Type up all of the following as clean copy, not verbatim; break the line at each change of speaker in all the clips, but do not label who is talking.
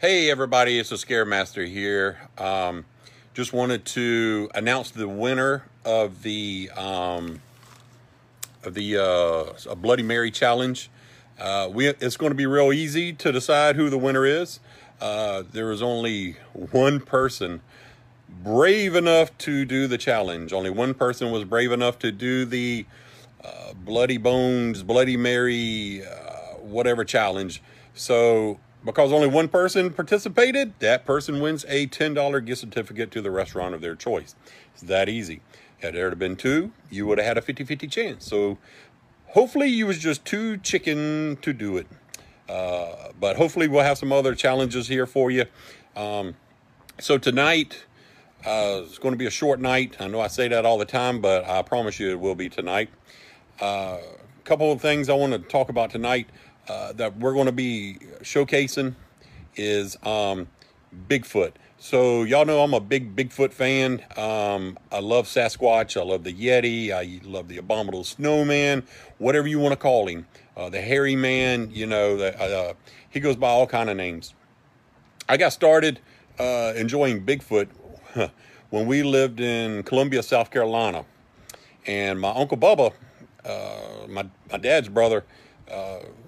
Hey everybody, it's the Scare Master here. Just wanted to announce the winner of the Bloody Mary challenge. It's going to be real easy to decide who the winner is. There was only one person brave enough to do the challenge. Only one person was brave enough to do the Bloody Bones, Bloody Mary, whatever challenge. So because only one person participated, that person wins a $10 gift certificate to the restaurant of their choice. It's that easy. Had there been two, you would have had a 50-50 chance. So hopefully you was just too chicken to do it. But hopefully we'll have some other challenges here for you. So tonight, it's going to be a short night. I know I say that all the time, but I promise you it will be tonight. A couple of things I want to talk about tonight that we're going to be showcasing is Bigfoot. So y'all know I'm a big Bigfoot fan. I love Sasquatch. I love the Yeti. I love the Abominable Snowman, whatever you want to call him. The Hairy Man, you know, he goes by all kind of names. I got started enjoying Bigfoot when we lived in Columbia, South Carolina. And my Uncle Bubba, my dad's brother,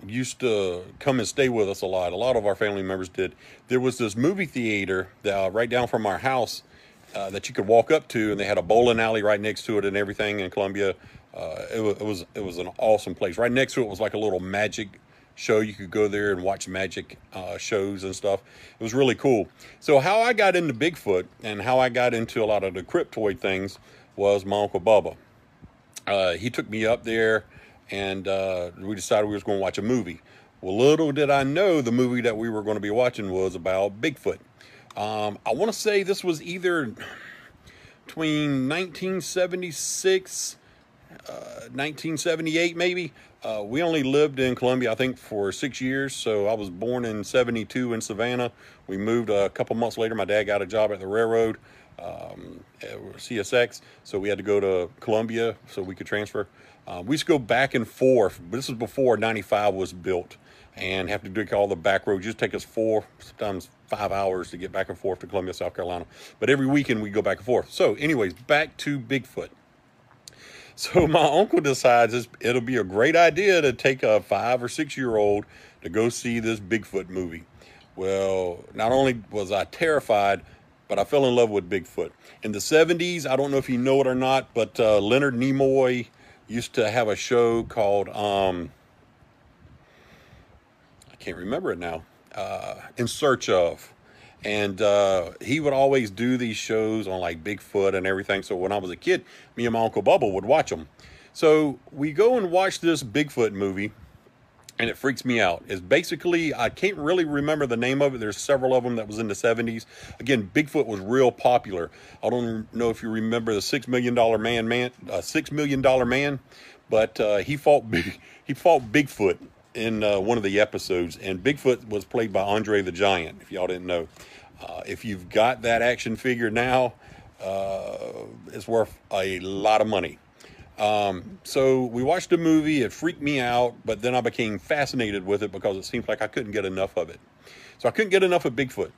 used to come and stay with us a lot. A lot of our family members did. There was this movie theater that, right down from our house that you could walk up to, and they had a bowling alley right next to it and everything in Columbia. It was an awesome place. Right next to it was like a little magic show. You could go there and watch magic shows and stuff. It was really cool. So how I got into Bigfoot and how I got into a lot of the cryptoid things was my Uncle Bubba. He took me up there, and we decided we was going to watch a movie. Well, little did I know the movie that we were going to be watching was about Bigfoot. I want to say this was either between 1976, 1978 maybe. We only lived in Columbia, I think, for 6 years. So I was born in 72 in Savannah. We moved a couple months later. My dad got a job at the railroad, CSX. So we had to go to Columbia so we could transfer. We used to go back and forth. This was before 95 was built, and have to do all the back roads. It just take us 4, sometimes 5 hours to get back and forth to Columbia, South Carolina. But every weekend we go back and forth. So anyways, back to Bigfoot. So my uncle decides it'll be a great idea to take a 5 or 6 year old to go see this Bigfoot movie. Well, not only was I terrified, but I fell in love with Bigfoot. In the 70s, I don't know if you know it or not, but Leonard Nimoy used to have a show called, I can't remember it now, In Search Of. And he would always do these shows on like Bigfoot and everything. So when I was a kid, me and my Uncle Bubba would watch them. So we go and watch this Bigfoot movie, and it freaks me out. It's basically, I can't really remember the name of it. There's several of them that was in the 70s. Again, Bigfoot was real popular. I don't know if you remember the $6 Million $6 Million Man, but he fought Bigfoot in one of the episodes, and Bigfoot was played by Andre the Giant, if y'all didn't know. If you've got that action figure now, it's worth a lot of money. So we watched the movie. It freaked me out, but then I became fascinated with it because it seemed like I couldn't get enough of it. So I couldn't get enough of Bigfoot.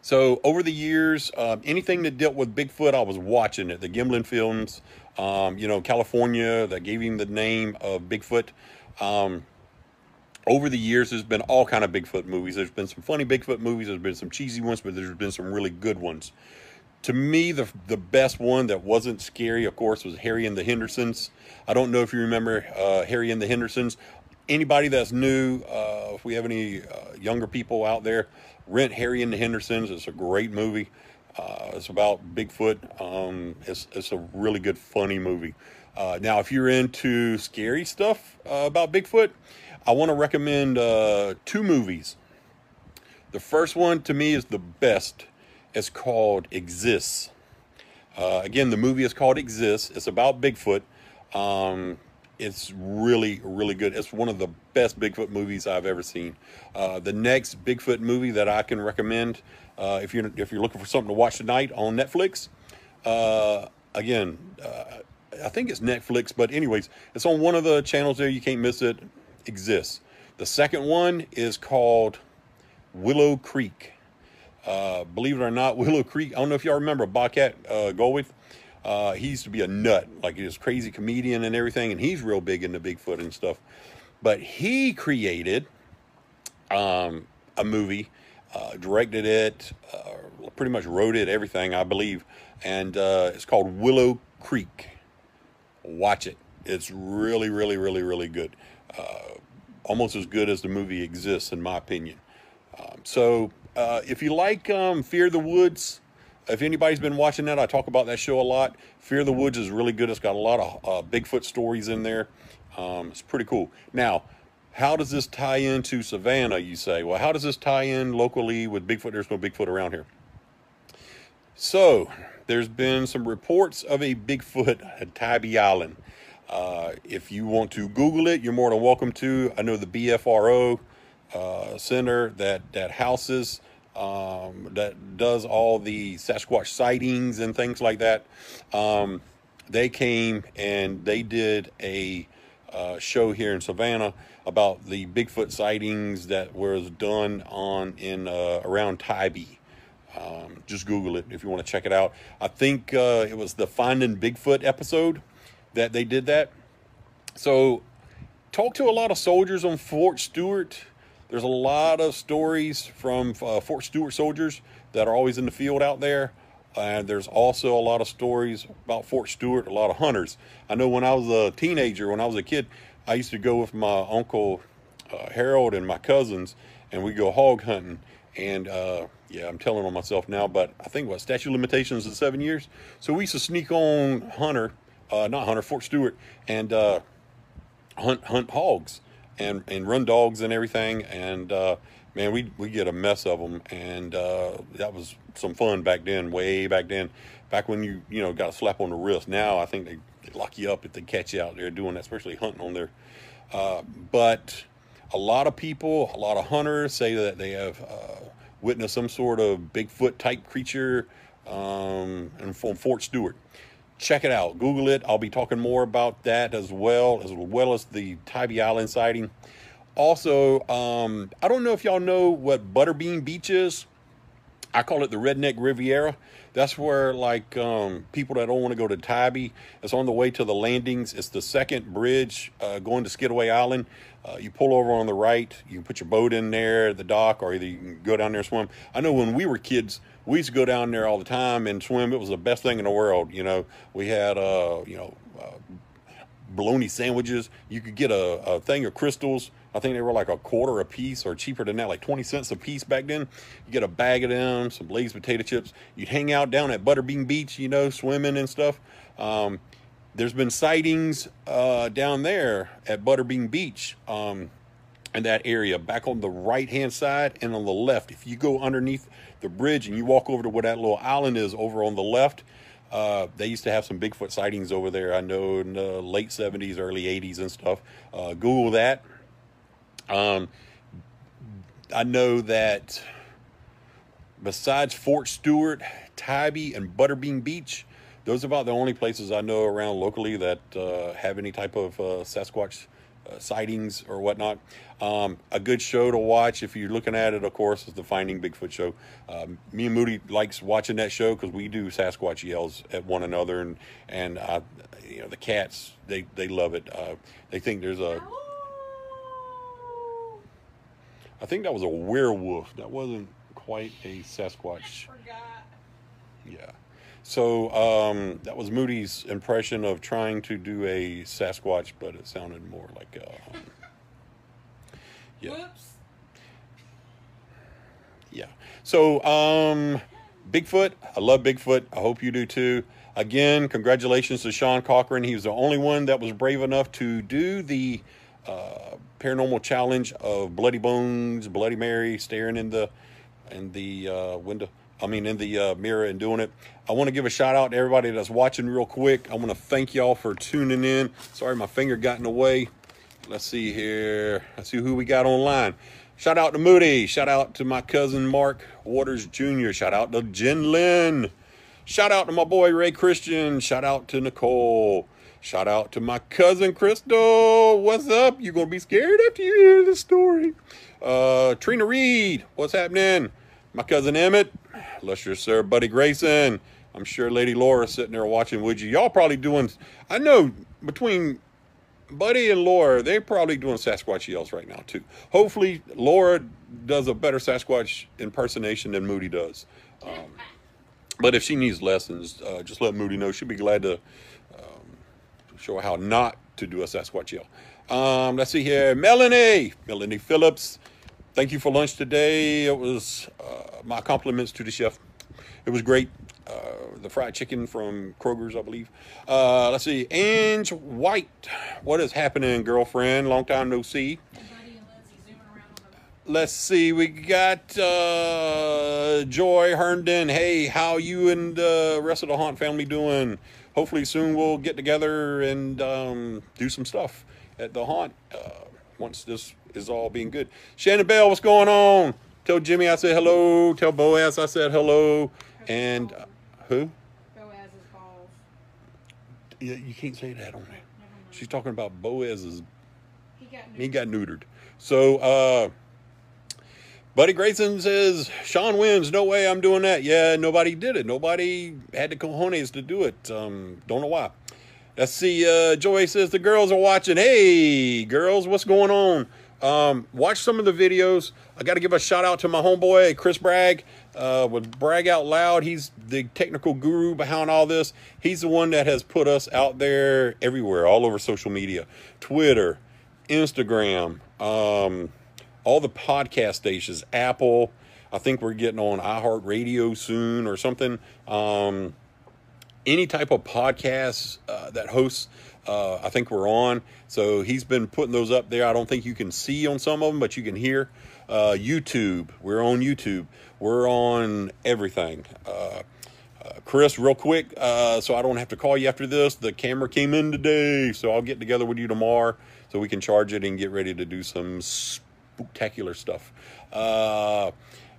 So over the years, anything that dealt with Bigfoot, I was watching it. The Gimlin films, you know, California, that gave him the name of Bigfoot. Over the years, there's been all kind of Bigfoot movies. There's been some funny Bigfoot movies. There's been some cheesy ones, but there's been some really good ones. To me, the best one that wasn't scary, of course, was Harry and the Hendersons. I don't know if you remember Harry and the Hendersons. Anybody that's new, if we have any younger people out there, rent Harry and the Hendersons. It's a great movie. It's about Bigfoot. It's a really good, funny movie. Now, if you're into scary stuff about Bigfoot, I want to recommend 2 movies. The first one, to me, is the best. It's called Exists. Again, the movie is called Exists. It's about Bigfoot. It's really, really good. It's one of the best Bigfoot movies I've ever seen. The next Bigfoot movie that I can recommend, if you're looking for something to watch tonight on Netflix, again, I think it's Netflix, but anyways, it's on one of the channels there. You can't miss it. Exists. The second one is called Willow Creek. Believe it or not, Willow Creek, I don't know if y'all remember Bobcat Goldthwait. He used to be a nut, like he was a crazy comedian and everything, and he's real big into Bigfoot and stuff. But he created a movie, directed it, pretty much wrote it, everything, I believe. And it's called Willow Creek. Watch it. It's really, really, really, really good. Almost as good as the movie exists, in my opinion. So if you like Fear the Woods, if anybody's been watching that, I talk about that show a lot. Fear the Woods is really good. It's got a lot of Bigfoot stories in there. It's pretty cool. Now, how does this tie into Savannah, you say? Well, how does this tie in locally with Bigfoot? There's no Bigfoot around here. So, there's been some reports of a Bigfoot at Tybee Island. If you want to Google it, you're more than welcome to. I know the BFRO center that houses, that does all the Sasquatch sightings and things like that. They came and they did a show here in Savannah about the Bigfoot sightings that was done around Tybee. Just Google it if you want to check it out. I think it was the Finding Bigfoot episode that they did that. So, talk to a lot of soldiers on Fort Stewart. There's a lot of stories from Fort Stewart soldiers that are always in the field out there. And there's also a lot of stories about Fort Stewart, a lot of hunters. I know when I was a teenager, when I was a kid, I used to go with my uncle Harold and my cousins, and we'd go hog hunting. And yeah, I'm telling on myself now, but I think statute of limitations is 7 years. So we used to sneak on Fort Stewart, and hunt hogs and run dogs and everything. And man, we get a mess of them, and that was some fun back then, way back then, back when you got a slap on the wrist. Now I think they lock you up if they catch you out there doing that, especially hunting on there. But a lot of people, a lot of hunters say that they have witnessed some sort of Bigfoot type creature from Fort Stewart. Check it out. Google it. I'll be talking more about that as well as the Tybee Island sighting. Also, I don't know if y'all know what Butterbean Beach is. I call it the Redneck Riviera. That's where, like, people that don't want to go to Tybee, it's on the way to the landings. It's the second bridge going to Skidaway Island. You pull over on the right. You can put your boat in there at the dock, or either you can go down there and swim. I know when we were kids, we used to go down there all the time and swim. It was the best thing in the world. We had, bologna sandwiches. You could get a thing of crystals. I think they were like $1 a piece, or cheaper than that, like 20 cents a piece back then. You get a bag of them, some Lay's potato chips. You'd hang out down at Butterbean Beach, swimming and stuff. There's been sightings down there at Butterbean Beach, in that area, back on the right-hand side and on the left. If you go underneath the bridge and you walk over to where that little island is over on the left, they used to have some Bigfoot sightings over there. I know in the late 70s, early 80s and stuff. Google that. I know that besides Fort Stewart, Tybee, and Butterbean Beach, those are about the only places I know around locally that have any type of Sasquatch sightings or whatnot. A good show to watch if you're looking at it, of course, is the Finding Bigfoot show. Me and Moody likes watching that show because we do Sasquatch yells at one another, and the cats, they love it. They think there's I think that was a werewolf. That wasn't quite a Sasquatch.
I forgot.
Yeah. So that was Moody's impression of trying to do a Sasquatch, but it sounded more like yeah.
Whoops.
Yeah. So Bigfoot, I love Bigfoot. I hope you do too. Again, congratulations to Sean Cochran. He was the only one that was brave enough to do the paranormal challenge of Bloody Bones, Bloody Mary, staring in the window. In the mirror and doing it. I want to give a shout out to everybody that's watching real quick. I want to thank y'all for tuning in. Sorry, my finger got in the way. Let's see here. Let's see who we got online. Shout out to Moody. Shout out to my cousin Mark Waters Jr. Shout out to Jen Lynn. Shout out to my boy Ray Christian. Shout out to Nicole. Shout out to my cousin Crystal. What's up? You're going to be scared after you hear the story. Trina Reed, what's happening? My cousin Emmett. Luscious Sir Buddy Grayson. I'm sure Lady Laura sitting there watching with you. Y'all probably doing, I know between Buddy and Laura, they're probably doing Sasquatch yells right now too. Hopefully Laura does a better Sasquatch impersonation than Moody does. But if she needs lessons, just let Moody know. She'll be glad to show her how not to do a Sasquatch yell. Let's see here. Melanie Phillips. Thank you for lunch today. It was my compliments to the chef. It was great. The fried chicken from Kroger's, I believe. Let's see. Ange White. What is happening, girlfriend? Long time no see. Let's see. We got Joy Herndon. Hey, how you and the rest of the Haunt family doing? Hopefully soon we'll get together and do some stuff at the Haunt once this is all being good. Shannon Bell, what's going on? Tell Jimmy I said hello. Tell Boaz I said hello. And who?
Boaz's balls.
Yeah, you can't say that on there. She's talking about Boaz's. He got neutered. So, Buddy Grayson says, Sean wins. No way I'm doing that. Yeah, nobody did it. Nobody had the cojones to do it. Don't know why. Let's see. Joy says the girls are watching. Hey, girls, what's going on? Watch some of the videos. I got to give a shout out to my homeboy, Chris Bragg, with Bragg Out Loud. He's the technical guru behind all this. He's the one that has put us out there everywhere, all over social media, Twitter, Instagram, all the podcast stations, Apple. I think we're getting on iHeartRadio soon or something. Any type of podcast that hosts, I think we're on. So he's been putting those up there. I don't think you can see on some of them, but you can hear. YouTube, we're on YouTube. We're on everything. Chris, real quick, so I don't have to call you after this. The camera came in today, so I'll get together with you tomorrow so we can charge it and get ready to do some spectacular stuff.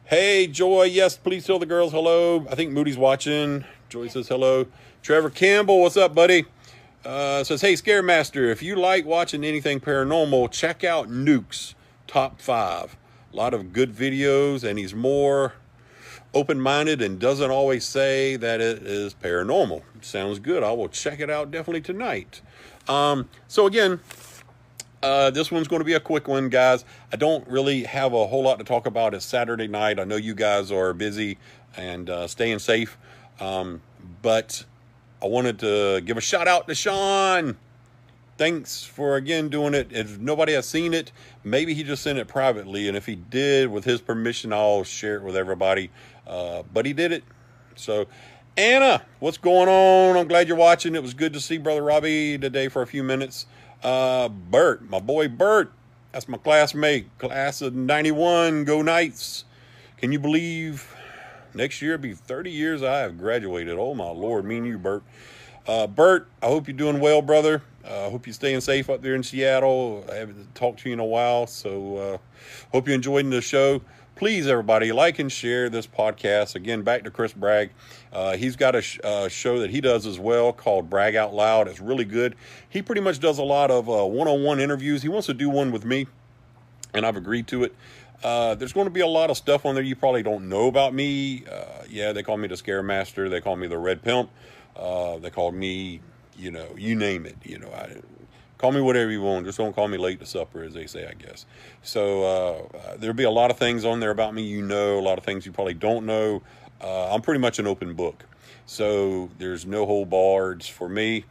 Hey, Joy, yes, please tell the girls hello. I think Moody's watching. Joy says hello. Trevor Campbell, what's up, buddy? Says, hey, Scaremaster, if you like watching anything paranormal, check out Nuke's Top 5. A lot of good videos, and he's more open-minded and doesn't always say that it is paranormal. Sounds good. I will check it out definitely tonight. So again, this one's going to be a quick one, guys. I don't really have a whole lot to talk about. It's Saturday night. I know you guys are busy and staying safe. But I wanted to give a shout out to Sean. Thanks for, again, doing it. If nobody has seen it, maybe he just sent it privately. And if he did, with his permission, I'll share it with everybody. But he did it. So, Anna, what's going on? I'm glad you're watching. It was good to see Brother Robbie today for a few minutes. Bert, my boy Bert. That's my classmate. Class of 91. Go Knights. Can you believe next year it'll be 30 years I have graduated? Oh, my Lord. Me and you, Bert. Bert, I hope you're doing well, brother. I hope you're staying safe up there in Seattle. I haven't talked to you in a while, so hope you're enjoying the show. Please, everybody, like and share this podcast. Again, back to Chris Bragg. He's got a show that he does as well called Bragg Out Loud. It's really good. He pretty much does a lot of one-on-one interviews. He wants to do one with me, and I've agreed to it. There's going to be a lot of stuff on there you probably don't know about me. Yeah, they call me the Scare Master. They call me the Red Pimp. They call me, you know, you name it. You know, call me whatever you want. Just don't call me late to supper, as they say, I guess. So there'll be a lot of things on there about me, you know, a lot of things you probably don't know. I'm pretty much an open book. So there's no hold barred for me.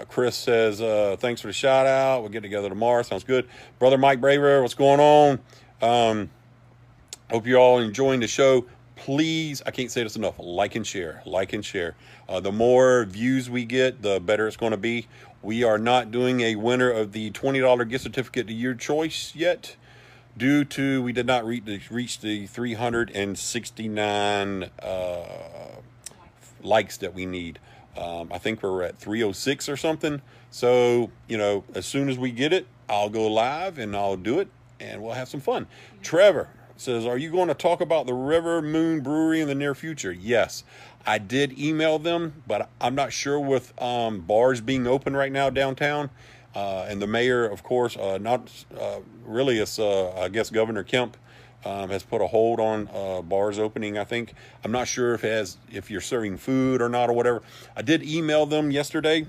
Chris says, thanks for the shout out. We'll get together tomorrow. Sounds good. Brother Mike Braver, what's going on? Hope you're all enjoying the show. Please, I can't say this enough, like and share, like and share. The more views we get, the better it's going to be. We are not doing a winner of the $20 gift certificate to your choice yet, due to we did not reach the 369 likes that we need. I think we're at 306 or something. So, you know, as soon as we get it, I'll go live and I'll do it and we'll have some fun. Trevor, says, are you going to talk about the River Moon Brewery in the near future? Yes, I did email them, but I'm not sure with bars being open right now downtown. And the mayor, of course, not really, it's, I guess, Governor Kemp has put a hold on bars opening, I think. I'm not sure if you're serving food or not or whatever. I did email them yesterday.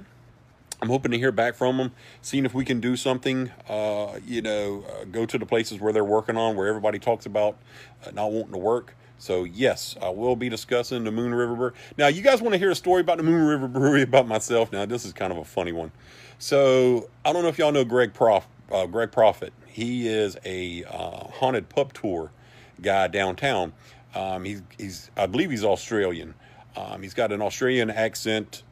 I'm hoping to hear back from them, seeing if we can do something, go to the places where they're working on, where everybody talks about not wanting to work. So, yes, I will be discussing the Moon River Brewery. Now, you guys want to hear a story about the Moon River Brewery about myself? Now, this is kind of a funny one. So, I don't know if y'all know Greg Prophet. He is a haunted pub tour guy downtown. I believe he's Australian. He's got an Australian accent.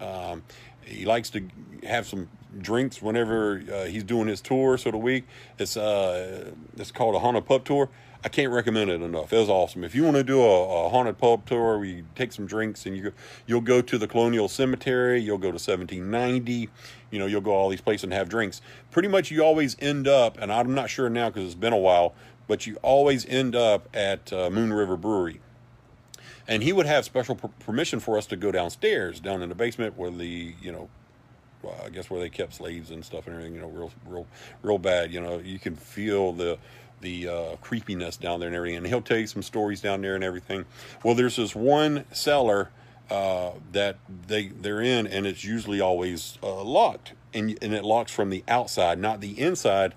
He likes to have some drinks whenever he's doing his tour. So the week, it's called a haunted pub tour. I can't recommend it enough. It was awesome. If you want to do a haunted pub tour where you take some drinks and you'll go to the Colonial Cemetery, you'll go to 1790, you'll go all these places and have drinks. Pretty much you always end up, and I'm not sure now because it's been a while, but you always end up at Moon River Brewery. And he would have special permission for us to go downstairs, down in the basement where I guess where they kept slaves and stuff and everything, real bad. You can feel the creepiness down there and everything. And he'll tell you some stories down there and everything. Well, there's this one cellar that they're in, and it's usually always locked. And it locks from the outside, not the inside.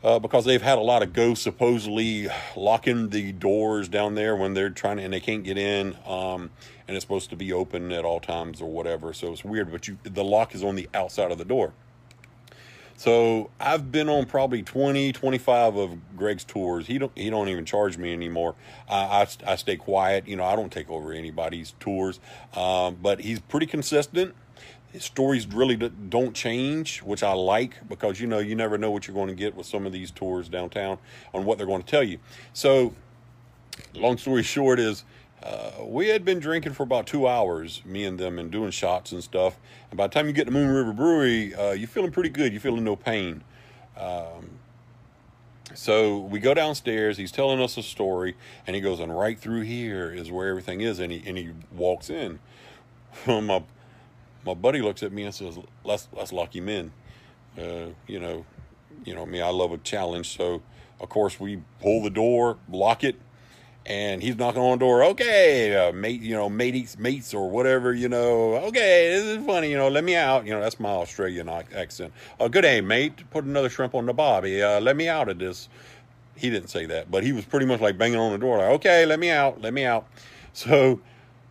Because they've had a lot of ghosts supposedly locking the doors down there when they're trying to, and they can't get in, and it's supposed to be open at all times or whatever. So it's weird, but the lock is on the outside of the door. So I've been on probably 20, 25 of Greg's tours. He don't even charge me anymore. I stay quiet. I don't take over anybody's tours, but he's pretty consistent. His stories really don't change, which I like, because you never know what you're going to get with some of these tours downtown on what they're going to tell you. So long story short is we had been drinking for about 2 hours, me and them, and doing shots and stuff. And by the time you get to Moon River Brewery, you're feeling pretty good. You're feeling no pain. So we go downstairs. He's telling us a story, and he goes, and right through here is where everything is. And he walks in. My buddy looks at me and says, let's lock him in. Me, I love a challenge. So, of course, we pull the door, lock it, and he's knocking on the door. Okay, mates or whatever, okay, this is funny, let me out. That's my Australian accent. Good day, mate. Put another shrimp on the barbie. Let me out of this. He didn't say that, but he was pretty much like banging on the door, like, okay, let me out. So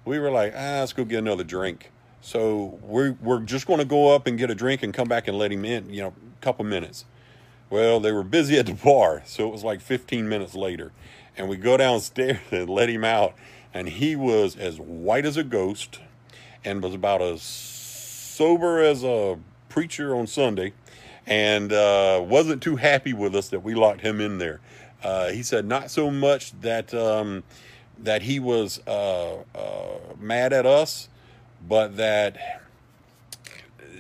we were like, let's go get another drink. So we're just going to go up and get a drink and come back and let him in, a couple minutes. Well, they were busy at the bar, so it was like 15 minutes later. And we go downstairs and let him out, and he was as white as a ghost and was about as sober as a preacher on Sunday, and wasn't too happy with us that we locked him in there. He said not so much that he was mad at us, but that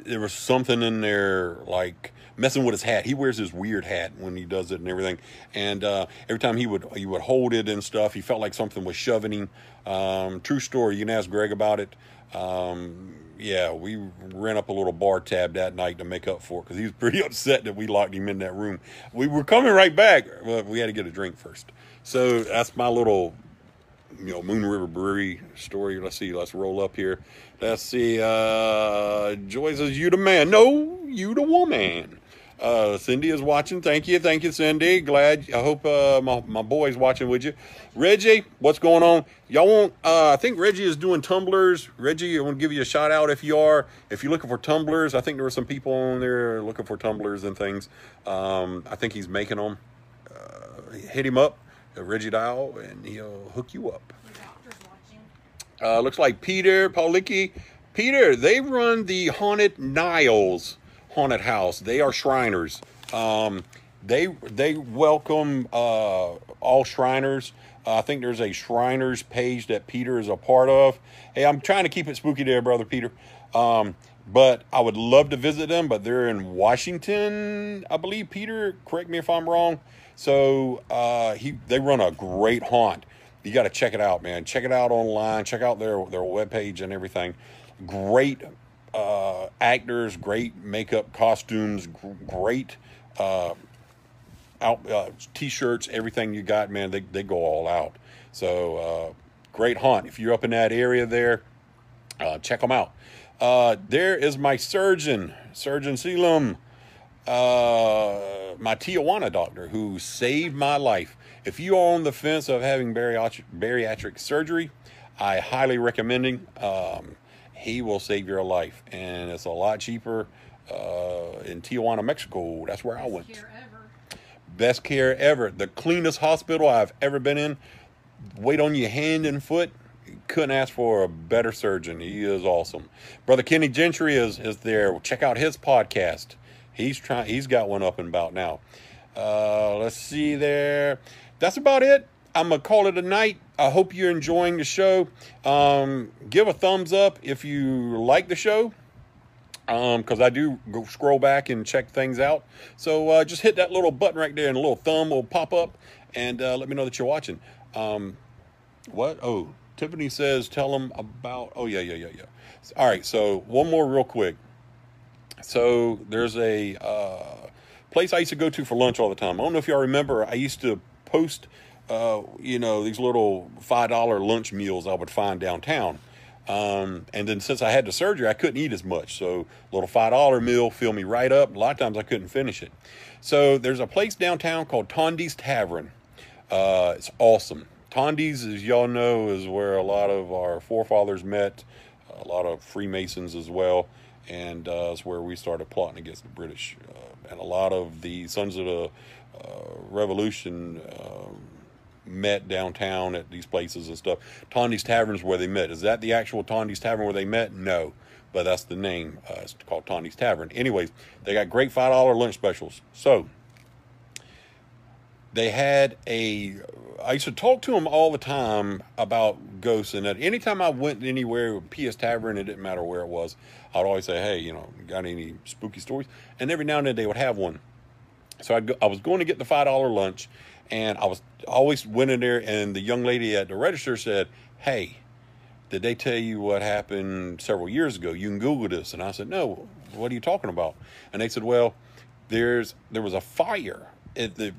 there was something in there, like messing with his hat. He wears his weird hat when he does it and everything. And every time he would hold it and stuff, he felt like something was shoving him. True story. You can ask Greg about it. Yeah, we ran up a little bar tab that night to make up for it, because he was pretty upset that we locked him in that room. We were coming right back, but we had to get a drink first. So that's my little Moon River Brewery story. Let's see. Let's roll up here. Let's see. Joy says, you the man. No, you the woman. Cindy is watching. Thank you, Cindy. Glad. I hope my boy's watching with you. Reggie, what's going on? Y'all want? I think Reggie is doing tumblers. Reggie, I want to give you a shout out if you are. If you're looking for tumblers, I think there were some people on there looking for tumblers and things. I think he's making them. Hit him up, Reggie Dial, and he'll hook you up. Looks like Peter Paulicki. Peter, they run the Haunted Niles haunted house. They are Shriners. They welcome all Shriners. I think there's a Shriners page that Peter is a part of. Hey, I'm trying to keep it spooky there, brother Peter. But I would love to visit them, but they're in Washington, I believe, Peter. Correct me if I'm wrong. So they run a great haunt. You got to check it out, man. Check it out online. Check out their webpage and everything. Great actors, great makeup, costumes, great t-shirts, everything you got, man. They go all out. So great haunt. If you're up in that area there, check them out. There is my Surgeon Selim, my Tijuana doctor who saved my life. If you are on the fence of having bariatric surgery, I highly recommend him. He will save your life, and it's a lot cheaper in Tijuana, Mexico. That's where I went. Best care ever. The cleanest hospital I've ever been in. Wait on your hand and foot. Couldn't ask for a better surgeon. He is awesome. Brother Kenny Gentry is there. Check out his podcast. He's got one up and about now. Let's see there. That's about it. I'm going to call it a night. I hope you're enjoying the show. Give a thumbs up if you like the show. Because I do go scroll back and check things out. So just hit that little button right there and a little thumb will pop up. And let me know that you're watching. What? Oh, Tiffany says, tell them about... Oh, yeah. All right, so one more real quick. So there's a place I used to go to for lunch all the time. I don't know if y'all remember, I used to post, these little $5 lunch meals I would find downtown. And then since I had the surgery, I couldn't eat as much. So a little $5 meal filled me right up. A lot of times I couldn't finish it. So there's a place downtown called Tondi's Tavern. It's awesome. Tondi's, as y'all know, is where a lot of our forefathers met, a lot of Freemasons as well. And it's where we started plotting against the British. And a lot of the Sons of the Revolution met downtown at these places and stuff. Tondi's Tavern is where they met. Is that the actual Tondi's Tavern where they met? No, but that's the name. It's called Tondi's Tavern. Anyways, they got great $5 lunch specials. So they had I used to talk to them all the time about ghosts, and that anytime I went anywhere with PS Tavern, it didn't matter where it was, I'd always say, hey, got any spooky stories? And every now and then they would have one. So I was going to get the $5 lunch, and I always went in there, and the young lady at the register said, hey, did they tell you what happened several years ago? You can Google this. And I said, no, what are you talking about? And they said, well, there was a fire at the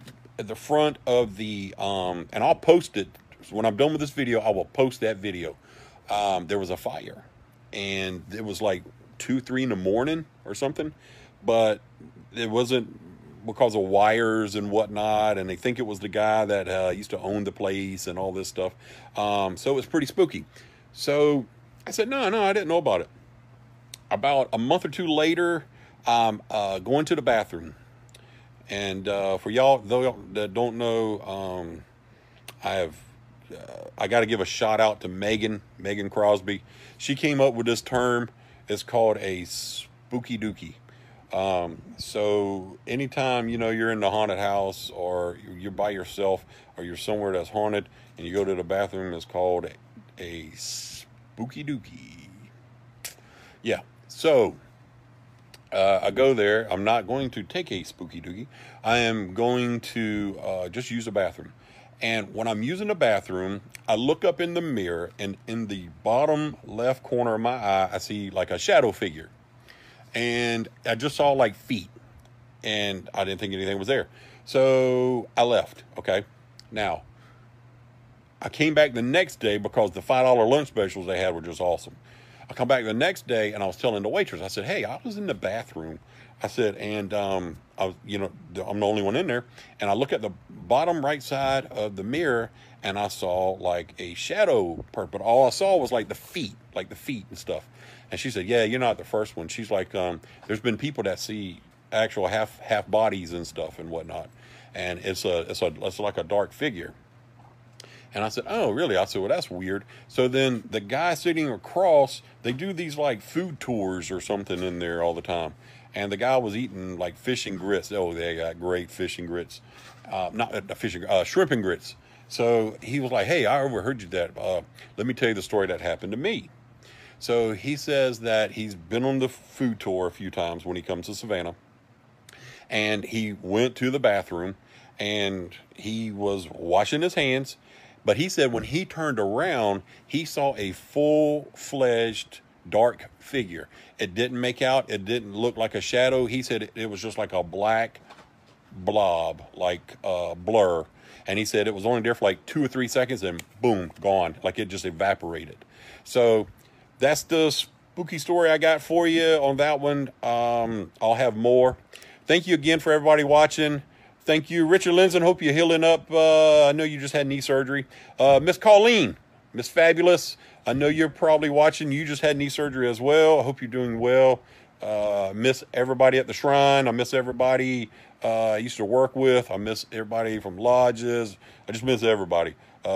front of the, and I'll post it. When I'm done with this video, I will post that video. There was a fire, and it was like 2-3 in the morning or something, but it wasn't because of wires and whatnot, and they think it was the guy that used to own the place and all this stuff. So it was pretty spooky. So I said, no, I didn't know about it. About a month or two later, I'm going to the bathroom. And for y'all that don't know, I got to give a shout out to Megan Crosby. She came up with this term. It's called a spooky dookie. So anytime, you're in the haunted house, or you're by yourself, or you're somewhere that's haunted and you go to the bathroom, it's called a spooky dookie. Yeah. So I go there. I'm not going to take a spooky dookie. I am going to just use a bathroom. And when I'm using the bathroom, I look up in the mirror, and in the bottom left corner of my eye, I see like a shadow figure. And I just saw like feet, and I didn't think anything was there. So I left. Okay. Now, I came back the next day because the $5 lunch specials they had were just awesome. I come back the next day, and I was telling the waitress, I said, hey, I was in the bathroom. I said, and I was, I'm the only one in there. And I look at the bottom right side of the mirror, and I saw like a shadow, but all I saw was like the feet and stuff. And she said, yeah, you're not the first one. She's like, there's been people that see actual half bodies and stuff and whatnot. And it's like a dark figure. And I said, oh, really? I said, well, that's weird. So then the guy sitting across, they do these like food tours or something in there all the time. And the guy was eating like fish and grits. Oh, they got great fish and grits. Shrimp and grits. So he was like, hey, I overheard you that. Let me tell you the story that happened to me. So he says that he's been on the food tour a few times when he comes to Savannah. And he went to the bathroom, and he was washing his hands. But he said when he turned around, he saw a full-fledged dark figure. It didn't make out. It didn't look like a shadow. He said it was just like a black blob, like a blur. And he said it was only there for like 2 or 3 seconds and boom, gone. Like it just evaporated. So that's the spooky story I got for you on that one. I'll have more. Thank you again for everybody watching. Thank you, Richard Linson. Hope you're healing up. I know you just had knee surgery. Miss Colleen, Miss Fabulous, I know you're probably watching. You just had knee surgery as well. I hope you're doing well. Miss everybody at the shrine. I miss everybody I used to work with. I miss everybody from lodges. I just miss everybody.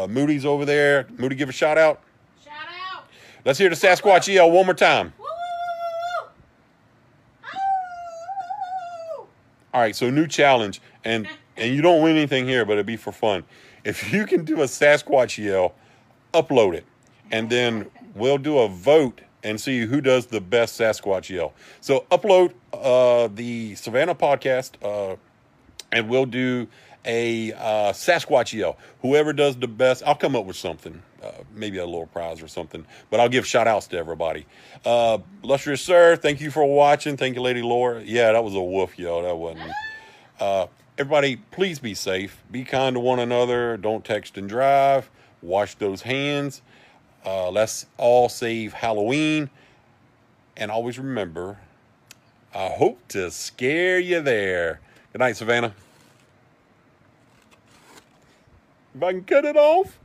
Moody's over there. Moody, give a shout out.
Shout out.
Let's hear the Sasquatch yell one more time.
Woo!
All right, so new challenge, and you don't win anything here, but it'd be for fun. If you can do a Sasquatch yell, upload it, and then we'll do a vote and see who does the best Sasquatch yell. So upload the Savannah podcast, and we'll do a Sasquatch yell. Whoever does the best, I'll come up with something, maybe a little prize or something, but I'll give shout outs to everybody. Illustrious sir, thank you for watching. Thank you, Lady Laura. Yeah, that was a woof yell. That wasn't. Everybody, please be safe. Be kind to one another. Don't text and drive. Wash those hands. Let's all save Halloween. And always remember, I hope to scare you there. Good night, Savannah. If I can cut it off.